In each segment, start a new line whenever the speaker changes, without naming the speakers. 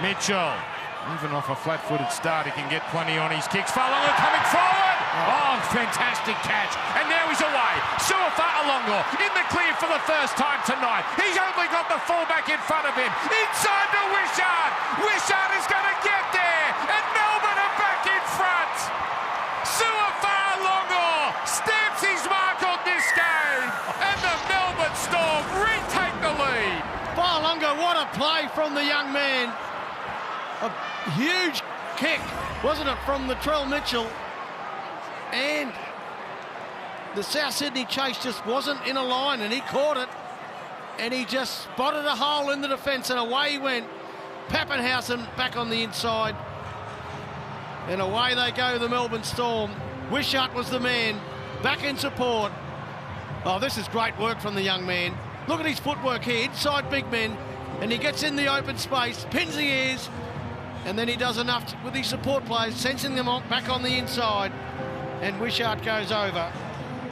Mitchell, even off a flat-footed start, he can get plenty on his kicks. Falongo coming forward. Oh, fantastic catch. And now he's away. Falongo in the clear for the first time tonight. He's only got the fullback in front of him. Inside to Wishart. Wishart is going to get there. And Melbourne are back in front. Falongo stamps his mark on this game. And the Melbourne Storm retake the lead.
Falongo, what a play from the young man. A huge kick, wasn't it, from Latrell Mitchell? And the South Sydney chase just wasn't in a line, and he caught it, and he just spotted a hole in the defence, and away he went. Pappenhausen back on the inside, and away they go, the Melbourne Storm. Wishart was the man, back in support. Oh, this is great work from the young man. Look at his footwork here, inside big men, and he gets in the open space, pins the ears, and then he does enough with his support players, sensing them back on the inside, and Wishart goes over.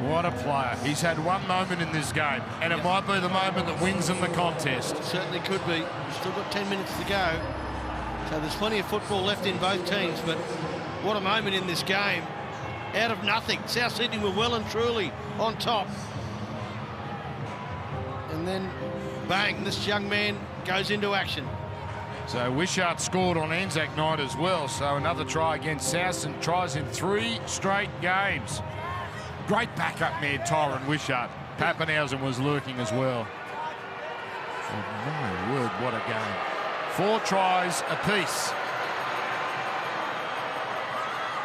What a player. He's had one moment in this game, and it might be the moment that wins him the contest.
It certainly could be. We've still got 10 minutes to go, so there's plenty of football left in both teams, but what a moment in this game. Out of nothing, South Sydney were well and truly on top. And then, bang, this young man goes into action.
So Wishart scored on Anzac night as well. So another try against South, and tries in 3 straight games. Great backup man, Tyron Wishart. Pappenhausen was lurking as well. Oh, my word, what a game. 4 tries apiece.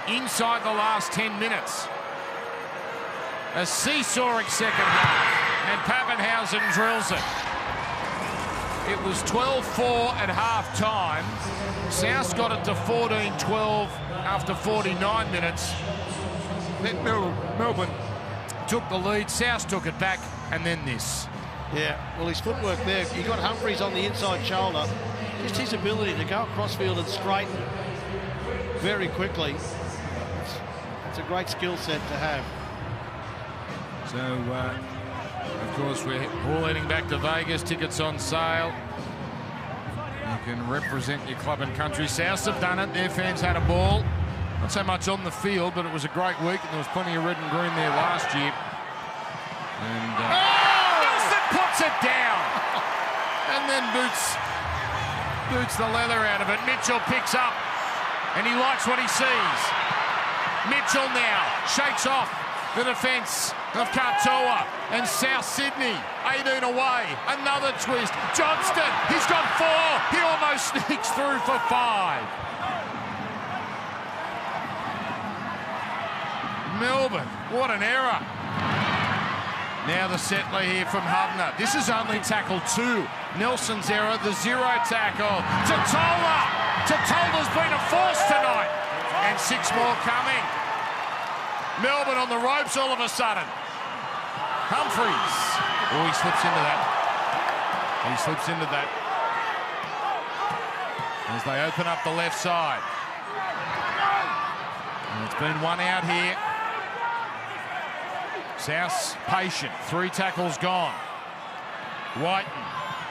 Inside the last 10 minutes. A seesawing second half, and Pappenhausen drills it. It was 12-4 at half-time. South got it to 14-12 after 49 minutes. Then Melbourne took the lead. South took it back, and then this.
Yeah, well, his footwork there, he got Humphries on the inside shoulder. Just his ability to go across field and straighten very quickly. It's a great skill set to have.
So, of course, we're all heading back to Vegas. Tickets on sale. You can represent your club and country. South have done it. Their fans had a ball. Not so much on the field, but it was a great week, and there was plenty of red and green there last year. And Nelson puts it down. And then boots the leather out of it. Mitchell picks up, and he likes what he sees. Mitchell now shakes off the defence of Katoa, and South Sydney 18 away. Another twist. Johnston, he's got 4. He almost sneaks through for 5. Melbourne, what an error. Now the settler here from Hubner. This is only tackle 2. Nelson's error, the 0 tackle. Totola's been a force tonight. And 6 more coming. Melbourne on the ropes all of a sudden. Humphries. Oh, he slips into that. He slips into that. As they open up the left side. And it's been 1 out here. South's patient. 3 tackles gone. Whiten.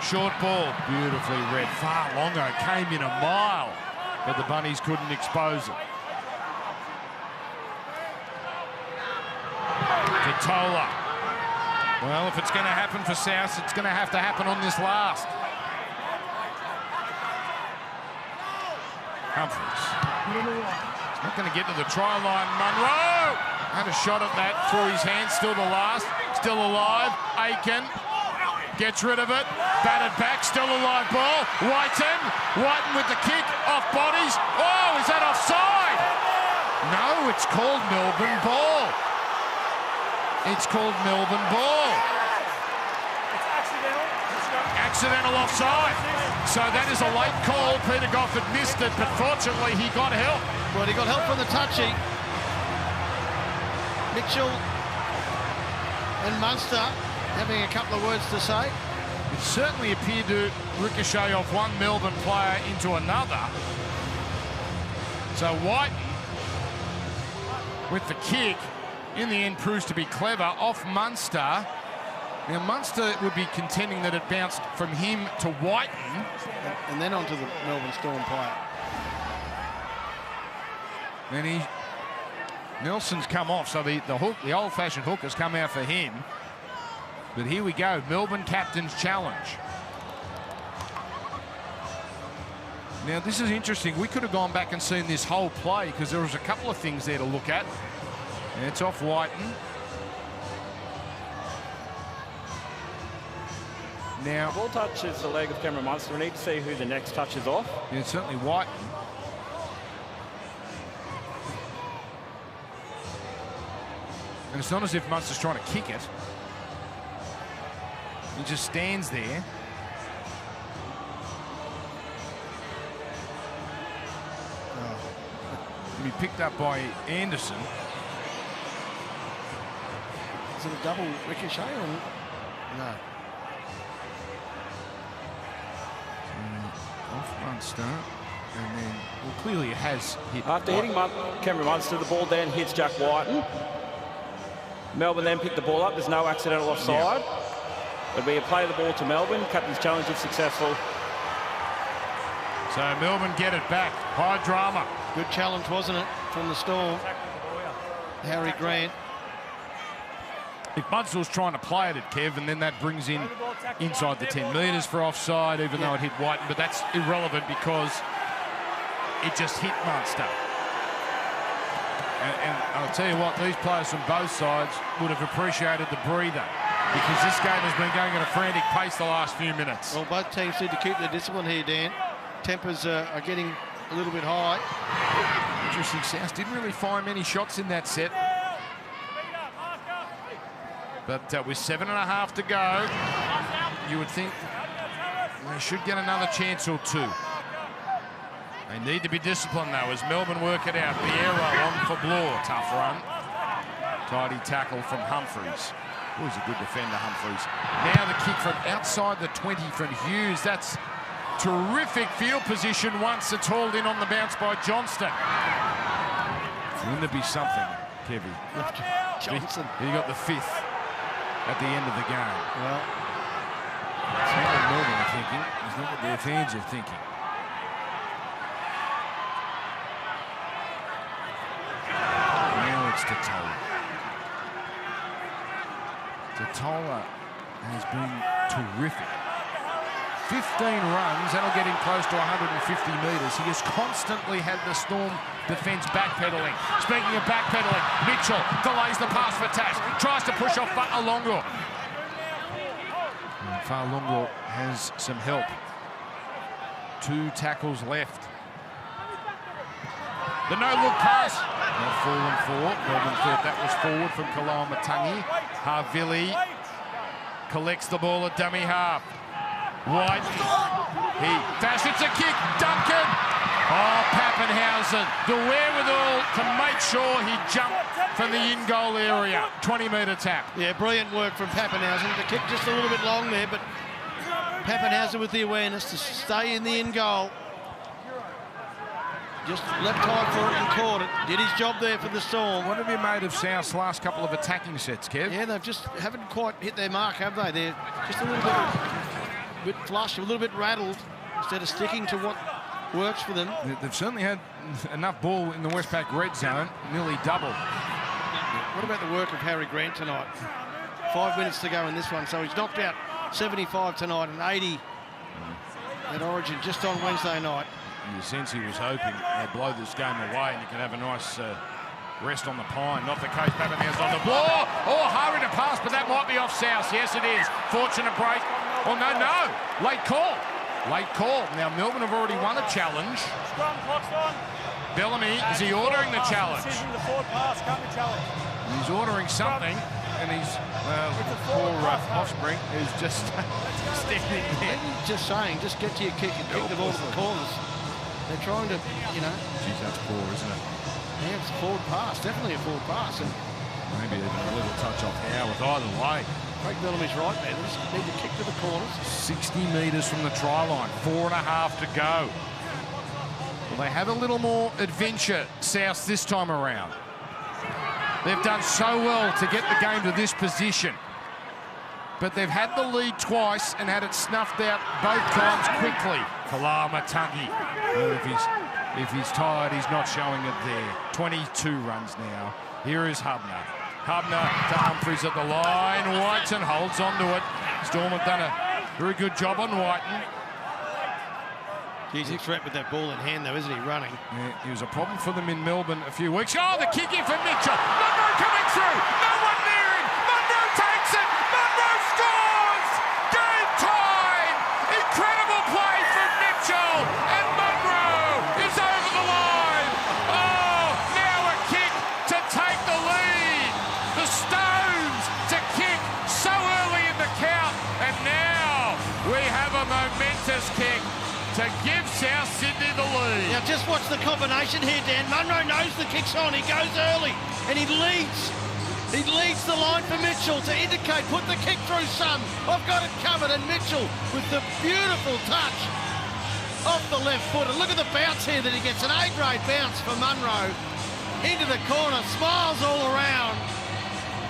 Short ball. Beautifully read. Falongo came in a mile, but the Bunnies couldn't expose it. Tola. Well, if it's going to happen for South, it's going to have to happen on this last. Humphries. He's not going to get to the try line. Munro had a shot at that through his hands. Still the last. Still alive. Aiken gets rid of it. Batted back. Still a live ball. Whiten with the kick. Off bodies. Oh, is that offside? No, it's called Melbourne ball. It's called Melbourne ball.
It's accidental.
Accidental offside. So that is a late call. Peter Goff had missed it, but fortunately he got help.
Well, he got help from the touchy. Mitchell and Munster having a couple of words to say.
It certainly appeared to ricochet off one Melbourne player into another. So White, with the kick, in the end proves to be clever. Off Munster, Now, Munster would be contending that it bounced from him to Whiten.
And then onto the Melbourne Storm player.
And Nelson's come off, so the hook, the old-fashioned hook has come out for him. But here we go, Melbourne captain's challenge. Now, this is interesting. We could have gone back and seen this whole play because there was a couple of things there to look at. And it's off Whiten. Now,
The ball touches the leg of Cameron Munster. We need to see who the next touch is off.
yeah, it's certainly Whiten. And it's not as if Munster's trying to kick it. He just stands there. Be picked up by Anderson.
Is it a double ricochet or no?
Off Munster, and then well, clearly it has hit.
After hitting Cameron Munster, the ball then hits Jack Whiten. Melbourne then pick the ball up. There's no accidental offside. It'll be a play of the ball to Melbourne. Captain's challenge if successful.
So Melbourne get it back. High drama.
Good challenge, wasn't it, from the Storm? Harry Grant.
If Munster was trying to play it at Kev, and then that brings in inside the 10 metres for offside, even though it hit Whiten, but that's irrelevant because it just hit Munster. And I'll tell you what, these players from both sides would have appreciated the breather because this game has been going at a frantic pace the last few minutes.
Well, both teams need to keep their discipline here, Dan. Tempers are getting a little bit high.
Interesting, South didn't really find many shots in that set. But with 7.5 to go, you would think they should get another chance or two. They need to be disciplined, though, as Melbourne work it out. Piero on for Bloor. Tough run. Tidy tackle from Humphreys. Oh, he's a good defender, Humphreys. Now the kick from outside the 20 from Hughes. That's terrific field position once it's hauled in on the bounce by Johnston. Wouldn't it be something, Kevy?
Johnson.
He got the 5th at the end of the game.
Well,
it's not what Melbourne are thinking. It's not what their fans are thinking. Now it's Totola. Totola has been terrific. 15 runs, that'll get him close to 150 metres. He has constantly had the Storm defence backpedaling. Speaking of backpedaling, Mitchell delays the pass for Tash, tries to push off Fa'alongo. Fa'alongo has some help. 2 tackles left. The no-look pass, not fallen for. Melbourne thought that was forward from Kalama-Matangi. Havili collects the ball at dummy half. White, he fashions a kick, Duncan! Oh, Pappenhausen, the wherewithal to make sure he jumped from the in-goal area. 20-metre tap.
yeah, brilliant work from Pappenhausen. The kick just a little bit long there, but Pappenhausen with the awareness to stay in the in-goal. Just left high for it and caught it. Did his job there for the Storm.
What have you made of South's last couple of attacking sets, Kev?
Yeah, they've just haven't quite hit their mark, have they? They're just a little bit flushed, a little bit rattled, instead of sticking to what works for them.
They've certainly had enough ball in the Westpac red zone, nearly double.
What about the work of Harry Grant tonight? 5 minutes to go in this one, so he's knocked out 75 tonight and 80 at Origin just on Wednesday night.
In the sense he was hoping they'd blow this game away and you could have a nice rest on the pine. Not the case. Pappenhausen on the ball. Oh, hurry to pass, but that might be off South. Yes, it is. Fortunate break. Oh, no. Late call. Late call. Now, Melbourne have already won a challenge.
Scrum, clock's on.
Bellamy, is he ordering the challenge?
Decision, the forward pass, can't be challenged.
He's ordering something, and he's poor offspring who's just standing there.
Just saying, just get to your kick and kick the ball to the corners. They're trying to, you know.
Geez, that's poor, isn't it?
Yeah, it's a forward pass, definitely a forward pass. And
maybe even a little touch off Howarth. Either way.
Craig Bellamy's right there. They just need to kick to the corners.
60 metres from the try line. 4.5 to go. Well, they have a little more adventure, South, this time around. They've done so well to get the game to this position. but they've had the lead twice and had it snuffed out both times quickly. Kalamatangi. Well, if he's tired, he's not showing it there. 22 runs now. Here is Hubner. Hubner to Humphries at the line. Whiten holds on to it. Storm have done a very good job on Whiten.
He's a threat with that ball in hand, though, isn't he, running?
Yeah, he was a problem for them in Melbourne a few weeks. Oh, the kick in for Mitchell. Munro coming through. No one near him. Munro takes it. Munro scores. Game time. Incredible play from Mitchell. And Munro is over the line. Oh, now a kick to take the lead. The Stones to kick so early in the count. And now we have a momentous kick to give South Sydney the lead.
Now just watch the combination here, Dan. Munro knows the kick's on. He goes early and he leads. He leads the line for Mitchell to indicate, put the kick through, son. I've got it covered. And Mitchell with the beautiful touch off the left foot. And look at the bounce here that he gets. An A-grade bounce for Munro into the corner. Smiles all around.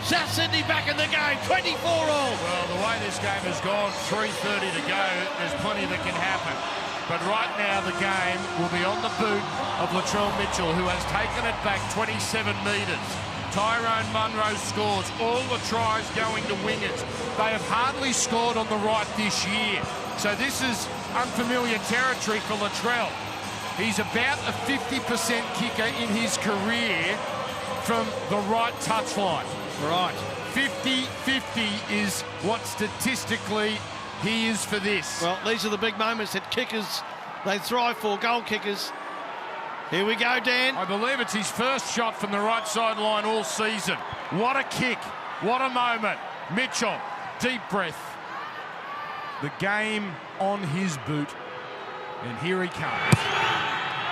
South Sydney back in the game, 24 all.
Well, the way this game has gone, 3:30 to go, there's plenty that can happen. But right now, the game will be on the boot of Latrell Mitchell, who has taken it back 27 metres. Tyrone Munro scores all the tries going to wingers. They have hardly scored on the right this year. So this is unfamiliar territory for Latrell. He's about a 50% kicker in his career from the right touchline.
Right.
50-50 is what statistically he is for this.
Well, these are the big moments that kickers, they thrive for, goal kickers. Here we go, Dan.
I believe it's his first shot from the right sideline all season. What a kick. What a moment. Mitchell, deep breath. The game on his boot. And here he comes.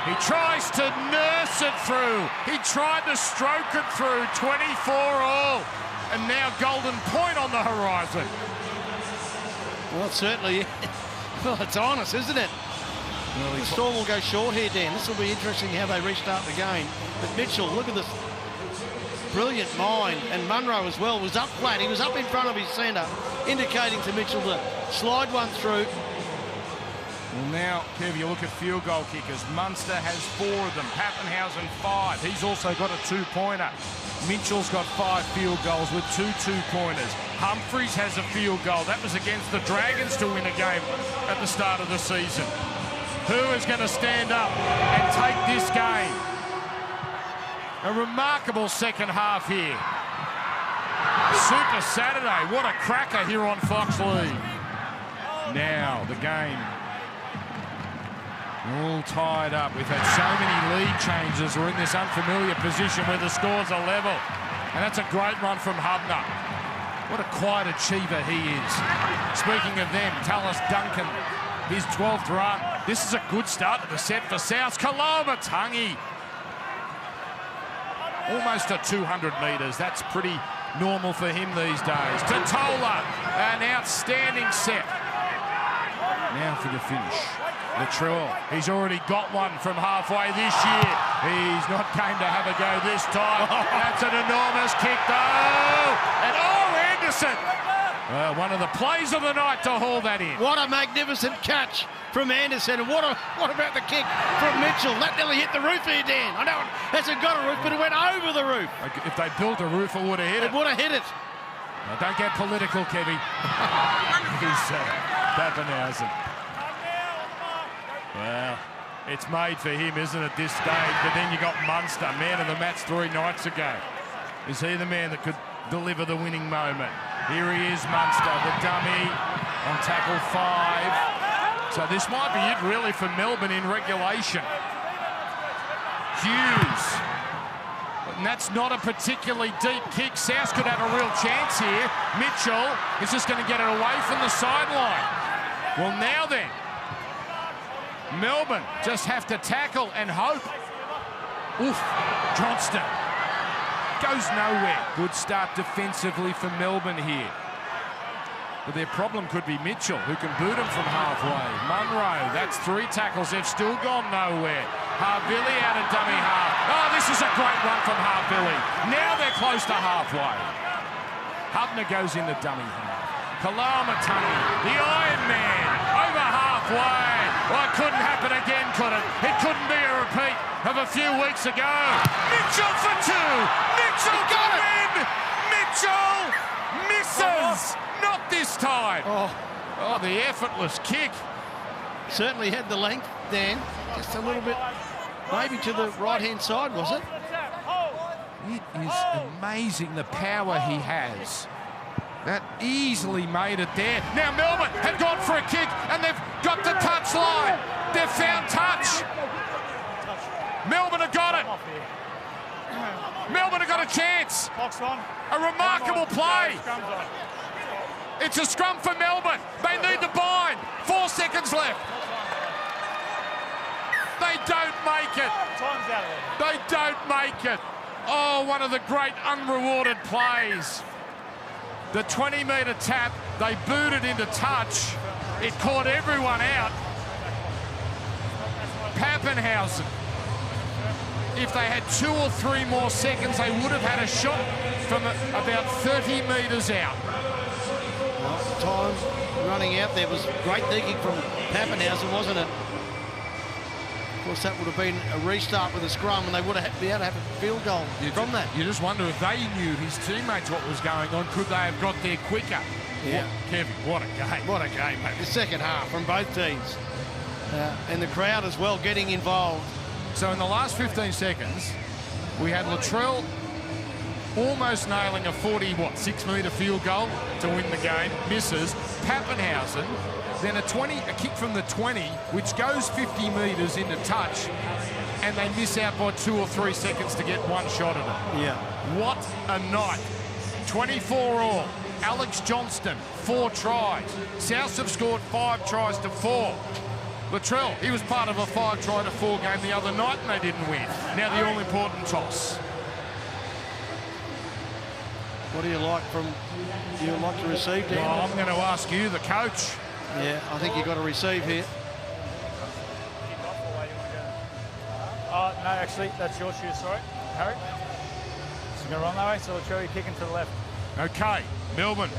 He tries to nurse it through. He tried to stroke it through. 24 all. And now Golden Point on the horizon.
Well, certainly. Well, it's honest, isn't it? Well, the Storm will go short here, Dan. This will be interesting how they restart the game. But Mitchell, look at this brilliant mind. And Munro as well was up flat. He was up in front of his centre, indicating to Mitchell to slide one through.
Well, now, Kev, you look at field goal kickers. Munster has 4 of them. Pappenhausen 5. He's also got a 2-pointer. Mitchell's got 5 field goals with 2 2-pointers. Humphries has a field goal. That was against the Dragons to win a game at the start of the season. Who is going to stand up and take this game? A remarkable second half here. Super Saturday. What a cracker here on Fox League. Now, the game all tied up. We've had so many lead changes. We're in this unfamiliar position where the scores are level. And that's a great run from Hubner. What a quiet achiever he is. Speaking of them, Tallis Duncan, his 12th run. This is a good start to the set for South. Kalamatangi. Almost at 200 metres. That's pretty normal for him these days. Totola, an outstanding set. Now for the finish. Latrell, he's already got one from halfway this year. He's not going to have a go this time. That's an enormous kick, though. And Anderson. One of the plays of the night to haul that in.
What a magnificent catch from Anderson. And what about the kick from Mitchell? That nearly hit the roof here, Dan. I know it hasn't got a roof, but it went over the roof.
If they built a roof, it would have hit it.
It would have hit it.
Now, don't get political, Kevy. He's Pappenhausen. Well, it's made for him, isn't it, this stage? But then you got Munster, man of the match 3 nights ago. Is he the man that could deliver the winning moment? Here he is, Munster, the dummy on tackle 5. So this might be it really for Melbourne in regulation. Hughes. And that's not a particularly deep kick. South could have a real chance here. Mitchell is just going to get it away from the sideline. Well, now then, Melbourne just have to tackle and hope. Oof, Johnston goes nowhere. Good start defensively for Melbourne here. But their problem could be Mitchell, who can boot him from halfway. Munro, that's 3 tackles. They've still gone nowhere. Harvilli out of dummy half. Oh, this is a great run from Harvilli. Now they're close to halfway. Hubner goes in the dummy half. Kalamatani, the Iron Man, over halfway. Well, it couldn't happen again, could it? It couldn't be a repeat of a few weeks ago. Mitchell for 2. Mitchell got it. Mitchell misses. Not this time. Oh, the effortless kick.
Certainly had the length, Dan. Just a little bit, maybe to the right-hand side, was it?
It is amazing the power he has. That easily made it there. Now Melbourne have gone for a kick and they've got the touch line. They've found touch. Melbourne have got it. Melbourne have got a chance. A remarkable play. It's a scrum for Melbourne. They need the bind. 4 seconds left. They don't make it. They don't make it. Oh, one of the great unrewarded plays. The 20-metre tap, they booted into touch. It caught everyone out. Pappenhausen, if they had 2 or 3 more seconds, they would have had a shot from about 30 metres out.
Well, time running out there was great thinking from Pappenhausen, wasn't it? Of course, that would have been a restart with a scrum, and they would have been able to have a field goal from that.
You just wonder if they knew his teammates what was going on. Could they have got there quicker?
Yeah.
Kevin, what a game.
What a game, mate. The second half from both teams. And the crowd as well getting involved.
So in the last 15 seconds, we had Latrell almost nailing a 6-metre field goal to win the game. Misses. Pappenhausen, then a kick from the 20, which goes 50 metres into touch, and they miss out by 2 or 3 seconds to get one shot at it.
Yeah.
What a night. 24 all. Alex Johnston, 4 tries. Souths have scored 5 tries to 4. Latrell, he was part of a 5-try-to-4 game the other night, and they didn't win. Now the all-important toss.
What do you like to receive, Dan?
Well, I'm going to ask you, the coach.
Yeah, I think you've got to receive here.
No, actually, that's your shoe, sorry, Harry. It's going to run that way, so Latrell, you're kicking to the left.
Okay, Melbourne.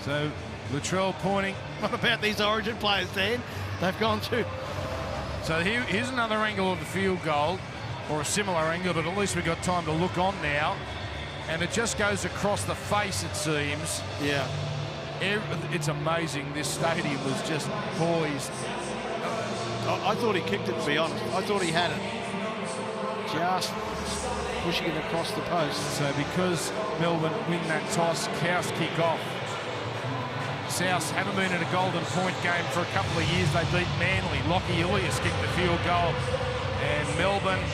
So, Latrell pointing.
What about these Origin players, Dan? They've gone to...
So here's another angle of the field goal, or a similar angle, but at least we've got time to look on now. And it just goes across the face, it seems.
Yeah.
It's amazing. This stadium was just poised.
I thought he kicked it, to be honest. I thought he had it. Just pushing it across the post.
So because Melbourne win that toss, Cows kick off. Souths haven't been in a golden point game for a couple of years. They beat Manly. Lockie Ilias kicked the field goal. And Melbourne,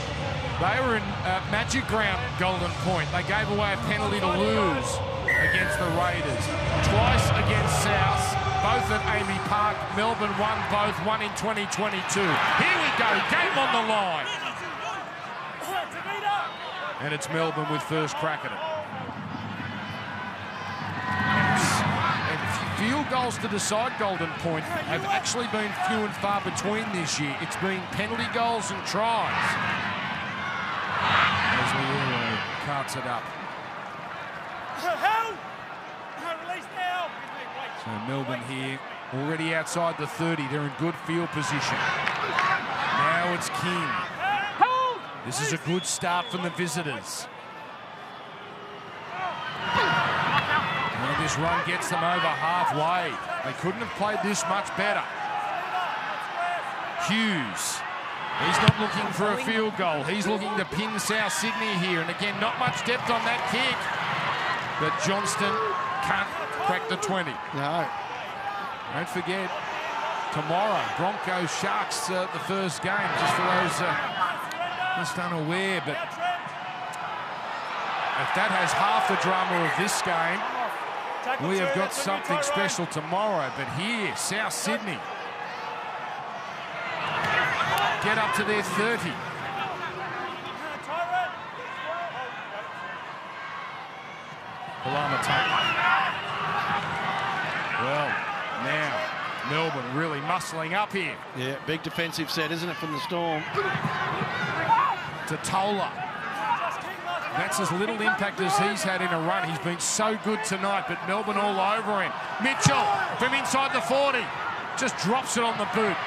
they were in Magic Round golden point. They gave away a penalty to lose against the Raiders. Twice against Souths, both at Amy Park. Melbourne won both, one in 2022. Here we go, game on the line. And it's Melbourne with first crack at it. And field goals to decide golden point have actually been few and far between this year. It's been penalty goals and tries. As Liero carts it up. So Melbourne here, already outside the 30. They're in good field position. Now it's King. This is a good start from the visitors. And this run gets them over halfway. They couldn't have played this much better. Hughes. He's not looking for a field goal. He's looking to pin South Sydney here. And again, not much depth on that kick. But Johnston can't crack the 20.
No.
Don't forget, tomorrow, Broncos Sharks, the first game, just for those just unaware. But if that has half the drama of this game, we have got something special tomorrow. But here, South Sydney get up to their 30. Well, now Melbourne really muscling up here.
Yeah, big defensive set, isn't it, from the Storm?
To Tola. That's as little impact as he's had in a run. He's been so good tonight, but Melbourne all over him. Mitchell from inside the 40 just drops it on the boot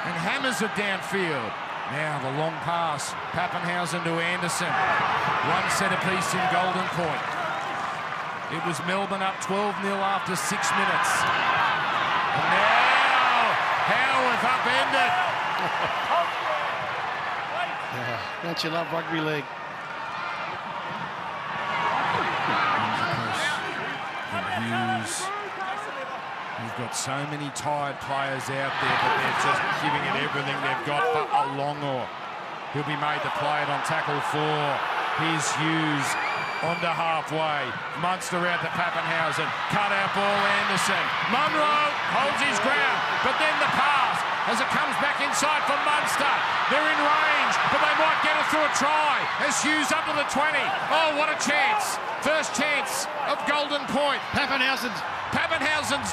and hammers it downfield. Now the long pass, Pappenhausen to Anderson. One set apiece in Golden Point. It was Melbourne up 12-0 after 6 minutes. And now Howarth upended.
Don't you love rugby league?
Hughes. You've got so many tired players out there, but they're just giving it everything they've got for a Longor. He'll be made to play it on tackle 4. Here's Hughes onto halfway. Munster out to Pappenhausen. Cut out ball Anderson. Munro holds his ground, but then the pass as it comes back inside for Munster. They're in range, but they might get it through a try as Hughes up to the 20. Oh, what a chance. First chance of Golden Point. Pappenhausen's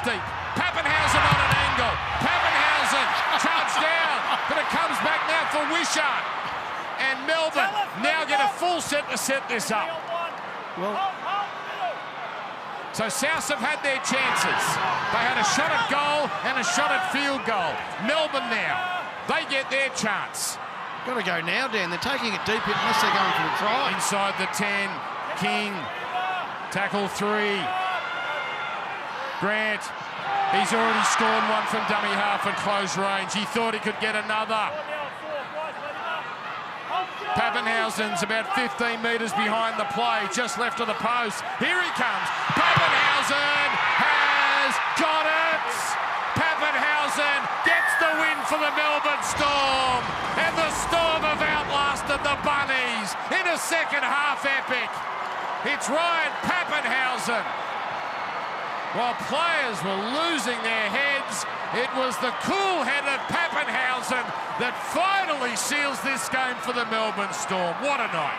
deep. Pappenhausen on an angle. Pappenhausen charged down, but it coms back now for Wishart. And Melbourne now get a full set to set this up.
Well,
so Souths have had their chances. They had a shot at goal and a shot at field goal. Melbourne now, they get their chance.
got to go now, Dan. They're taking it deep unless they're going for a try.
Inside the 10, King. Tackle 3. Grant, he's already scored one from dummy half at close range. He thought he could get another. Pappenhausen's about 15 metres behind the play, just left of the post. Here he comes. Pappenhausen has got it. Pappenhausen gets the win for the Melbourne Storm. And the Storm have outlasted the Bunnies in a second half epic. It's Ryan Pappenhausen. While players were losing their heads, it was the cool-headed Pappenhausen that finally seals this game for the Melbourne Storm. What a night.